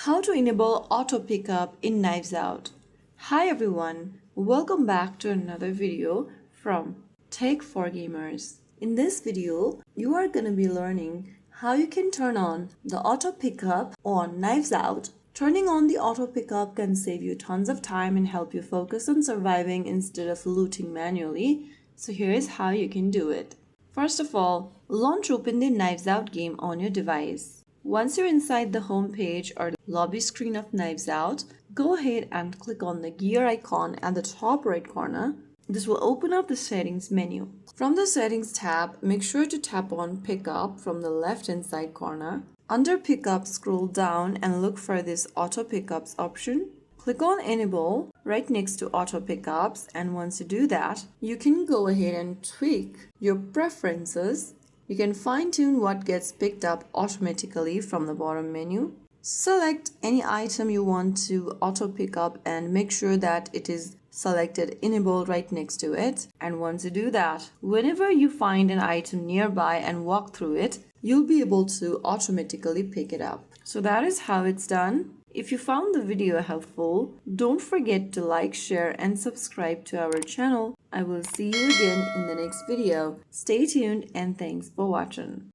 How to enable auto pickup in Knives Out. Hi everyone, welcome back to another video from Tech for Gamers. In this video, you are going to be learning how you can turn on the auto pickup on Knives Out. Turning on the auto pickup can save you tons of time and help you focus on surviving instead of looting manually. So here is how you can do it. First of all, launch open the Knives Out game on your device. Once you're inside the home page or the lobby screen of Knives Out, go ahead and click on the gear icon at the top right corner. This will open up the settings menu. From the settings tab, make sure to tap on pickup from the left hand side corner. Under pickup, scroll down and look for this auto pickups option. Click on enable right next to auto pickups, and once you do that, you can go ahead and tweak your preferences. You can fine-tune what gets picked up automatically from the bottom menu. Select any item you want to auto pick up and make sure that it is selected enable right next to it. And once you do that, whenever you find an item nearby and walk through it, you'll be able to automatically pick it up. So that is how it's done. If you found the video helpful, don't forget to like, share, and subscribe to our channel. I will see you again in the next video. Stay tuned and thanks for watching.